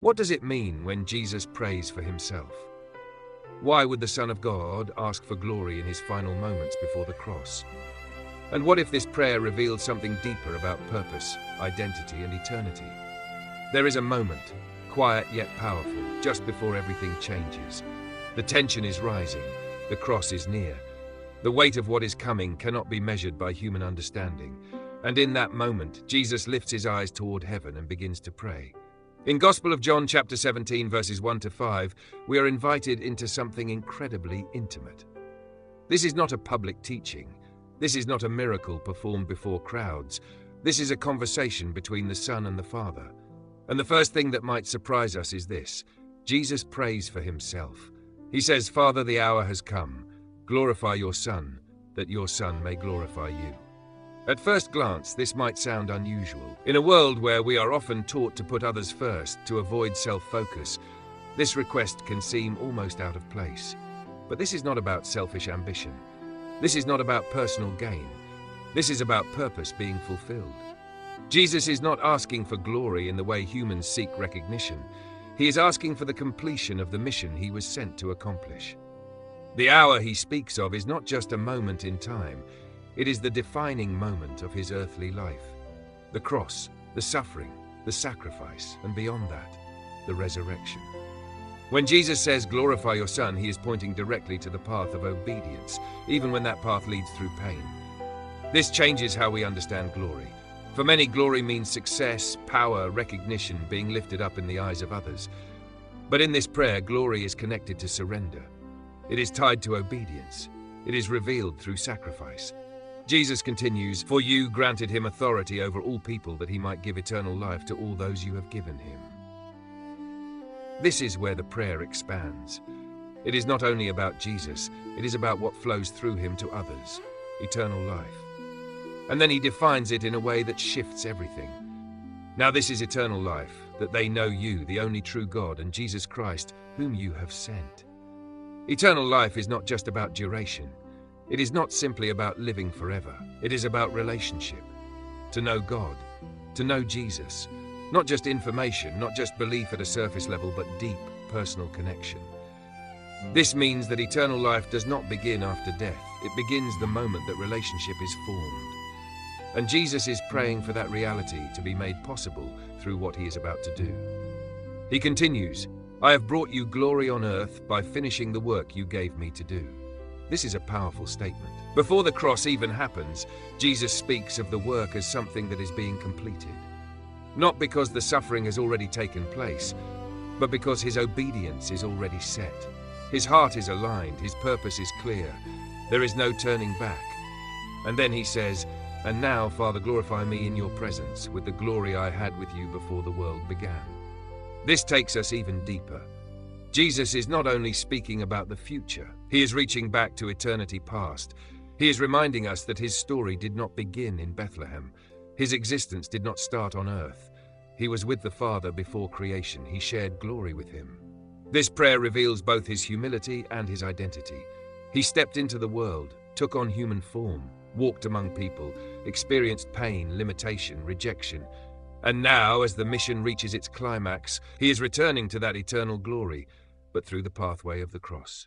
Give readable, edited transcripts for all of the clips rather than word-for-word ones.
What does it mean when Jesus prays for himself? Why would the Son of God ask for glory in his final moments before the cross? And what if this prayer revealed something deeper about purpose, identity, and eternity? There is a moment, quiet yet powerful, just before everything changes. The tension is rising, the cross is near. The weight of what is coming cannot be measured by human understanding. And in that moment, Jesus lifts his eyes toward heaven and begins to pray. In Gospel of John chapter 17 verses 1 to 5, we are invited into something incredibly intimate. This is not a public teaching. This is not a miracle performed before crowds. This is a conversation between the Son and the Father. And the first thing that might surprise us is this: Jesus prays for himself. He says, "Father, the hour has come. Glorify your Son, that your Son may glorify you." At first glance, this might sound unusual. In a world where we are often taught to put others first, to avoid self-focus, this request can seem almost out of place. But this is not about selfish ambition. This is not about personal gain. This is about purpose being fulfilled. Jesus is not asking for glory in the way humans seek recognition. He is asking for the completion of the mission he was sent to accomplish. The hour he speaks of is not just a moment in time. It is the defining moment of his earthly life. The cross, the suffering, the sacrifice, and beyond that, the resurrection. When Jesus says, "Glorify your Son," he is pointing directly to the path of obedience, even when that path leads through pain. This changes how we understand glory. For many, glory means success, power, recognition, being lifted up in the eyes of others. But in this prayer, glory is connected to surrender. It is tied to obedience. It is revealed through sacrifice. Jesus continues, "For you granted him authority over all people, that he might give eternal life to all those you have given him." This is where the prayer expands. It is not only about Jesus, it is about what flows through him to others, eternal life. And then he defines it in a way that shifts everything. "Now this is eternal life, that they know you, the only true God, and Jesus Christ, whom you have sent." Eternal life is not just about duration. It is not simply about living forever. It is about relationship. To know God, to know Jesus. Not just information, not just belief at a surface level, but deep personal connection. This means that eternal life does not begin after death. It begins the moment that relationship is formed. And Jesus is praying for that reality to be made possible through what he is about to do. He continues, "I have brought you glory on earth by finishing the work you gave me to do." This is a powerful statement. Before the cross even happens, Jesus speaks of the work as something that is being completed. Not because the suffering has already taken place, but because his obedience is already set. His heart is aligned, his purpose is clear. There is no turning back. And then he says, "And now, Father, glorify me in your presence with the glory I had with you before the world began." This takes us even deeper. Jesus is not only speaking about the future, he is reaching back to eternity past. He is reminding us that his story did not begin in Bethlehem. His existence did not start on earth. He was with the Father before creation. He shared glory with him. This prayer reveals both his humility and his identity. He stepped into the world, took on human form, walked among people, experienced pain, limitation, rejection. And now, as the mission reaches its climax, he is returning to that eternal glory, but through the pathway of the cross.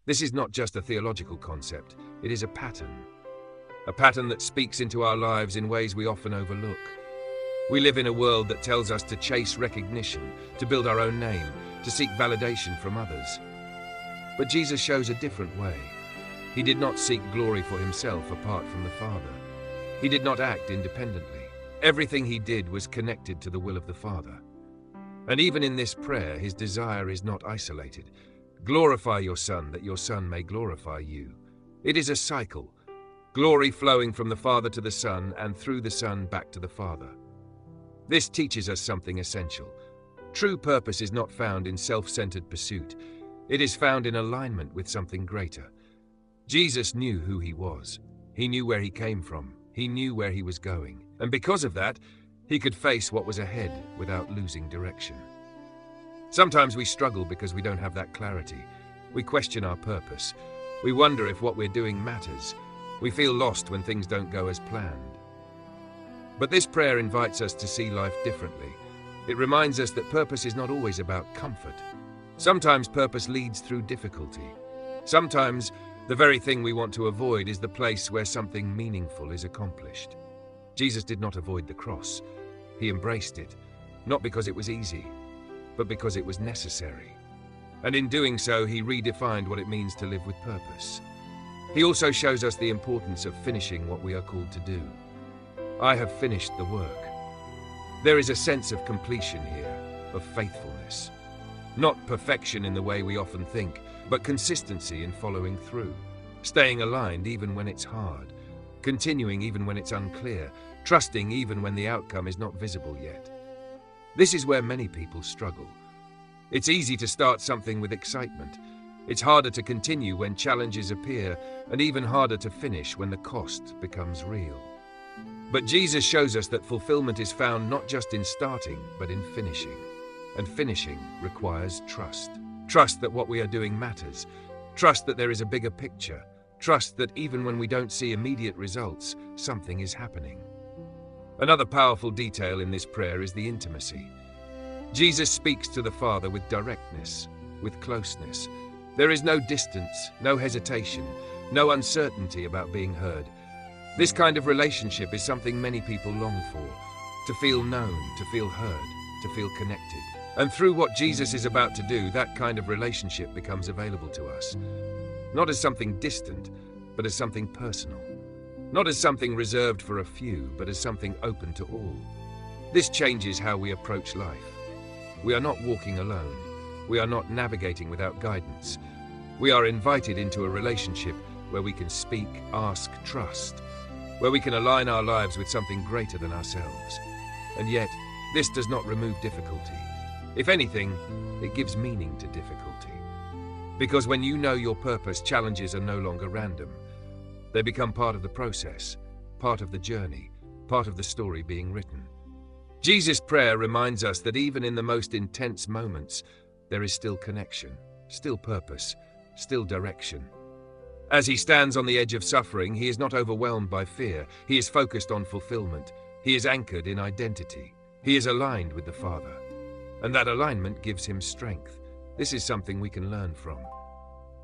This is not just a theological concept, it is a pattern that speaks into our lives in ways we often overlook. We live in a world that tells us to chase recognition, to build our own name, to seek validation from others. But Jesus shows a different way. He did not seek glory for himself apart from the Father. He did not act independently. Everything he did was connected to the will of the Father. And even in this prayer, his desire is not isolated. Glorify your Son, that your Son may glorify you. It is a cycle. Glory flowing from the Father to the Son, and through the Son back to the Father. This teaches us something essential. True purpose is not found in self-centered pursuit. It is found in alignment with something greater. Jesus knew who he was. He knew where he came from. He knew where he was going. And because of that, he could face what was ahead without losing direction. Sometimes we struggle because we don't have that clarity. We question our purpose. We wonder if what we're doing matters. We feel lost when things don't go as planned. But this prayer invites us to see life differently. It reminds us that purpose is not always about comfort. Sometimes purpose leads through difficulty. Sometimes the very thing we want to avoid is the place where something meaningful is accomplished. Jesus did not avoid the cross. He embraced it, not because it was easy, but because it was necessary. And in doing so, he redefined what it means to live with purpose. He also shows us the importance of finishing what we are called to do. I have finished the work. There is a sense of completion here, of faithfulness. Not perfection in the way we often think, but consistency in following through. Staying aligned even when it's hard. Continuing even when it's unclear. Trusting even when the outcome is not visible yet. This is where many people struggle. It's easy to start something with excitement. It's harder to continue when challenges appear, and even harder to finish when the cost becomes real. But Jesus shows us that fulfillment is found not just in starting, but in finishing. And finishing requires trust. Trust that what we are doing matters. Trust that there is a bigger picture. Trust that even when we don't see immediate results, something is happening. Another powerful detail in this prayer is the intimacy. Jesus speaks to the Father with directness, with closeness. There is no distance, no hesitation, no uncertainty about being heard. This kind of relationship is something many people long for. To feel known, to feel heard, to feel connected. And through what Jesus is about to do, that kind of relationship becomes available to us. Not as something distant, but as something personal. Not as something reserved for a few, but as something open to all. This changes how we approach life. We are not walking alone. We are not navigating without guidance. We are invited into a relationship where we can speak, ask, trust, where we can align our lives with something greater than ourselves. And yet, this does not remove difficulty. If anything, it gives meaning to difficulty. Because when you know your purpose, challenges are no longer random. They become part of the process, part of the journey, part of the story being written. Jesus' prayer reminds us that even in the most intense moments, there is still connection, still purpose, still direction. As he stands on the edge of suffering, he is not overwhelmed by fear. He is focused on fulfillment. He is anchored in identity. He is aligned with the Father. And that alignment gives him strength. This is something we can learn from.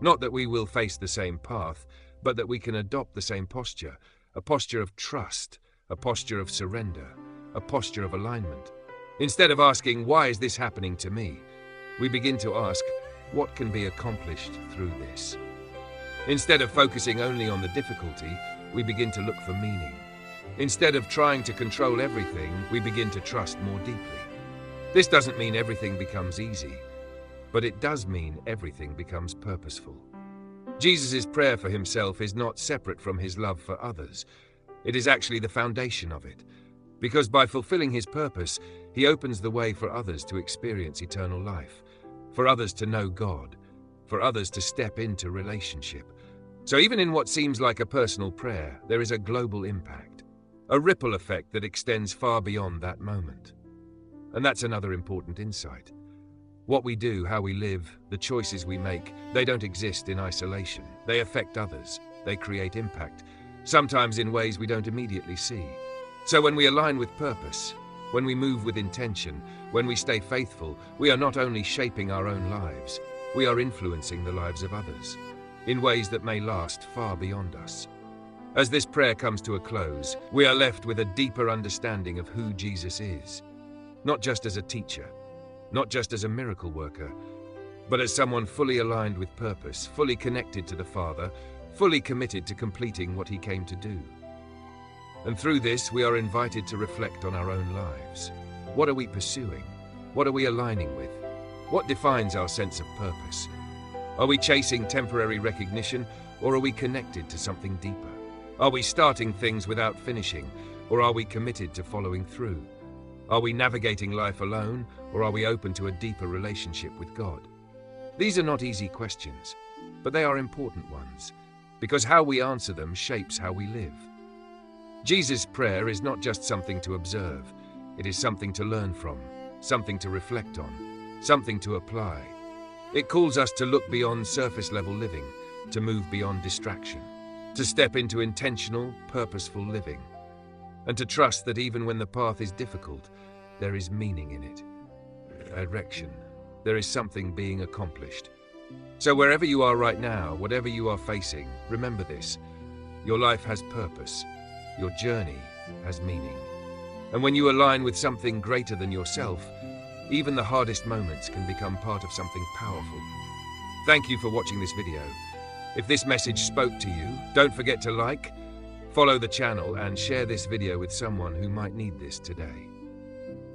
Not that we will face the same path, but that we can adopt the same posture, a posture of trust, a posture of surrender, a posture of alignment. Instead of asking, why is this happening to me? We begin to ask, what can be accomplished through this? Instead of focusing only on the difficulty, we begin to look for meaning. Instead of trying to control everything, we begin to trust more deeply. This doesn't mean everything becomes easy, but it does mean everything becomes purposeful. Jesus' prayer for himself is not separate from his love for others. It is actually the foundation of it, because by fulfilling his purpose, he opens the way for others to experience eternal life, for others to know God, for others to step into relationship. So even in what seems like a personal prayer, there is a global impact, a ripple effect that extends far beyond that moment. And that's another important insight. What we do, how we live, the choices we make, they don't exist in isolation. They affect others. They create impact, sometimes in ways we don't immediately see. So when we align with purpose, when we move with intention, when we stay faithful, we are not only shaping our own lives, we are influencing the lives of others in ways that may last far beyond us. As this prayer comes to a close, we are left with a deeper understanding of who Jesus is, not just as a teacher, not just as a miracle worker, but as someone fully aligned with purpose, fully connected to the Father, fully committed to completing what he came to do. And through this, we are invited to reflect on our own lives. What are we pursuing? What are we aligning with? What defines our sense of purpose? Are we chasing temporary recognition, or are we connected to something deeper? Are we starting things without finishing, or are we committed to following through? Are we navigating life alone, or are we open to a deeper relationship with God? These are not easy questions, but they are important ones, because how we answer them shapes how we live. Jesus' prayer is not just something to observe, it is something to learn from, something to reflect on, something to apply. It calls us to look beyond surface-level living, to move beyond distraction, to step into intentional, purposeful living, and to trust that even when the path is difficult, there is meaning in it. Direction. There is something being accomplished. So wherever you are right now, whatever you are facing, remember this. Your life has purpose. Your journey has meaning. And when you align with something greater than yourself, even the hardest moments can become part of something powerful. Thank you for watching this video. If this message spoke to you, don't forget to like, follow the channel, and share this video with someone who might need this today.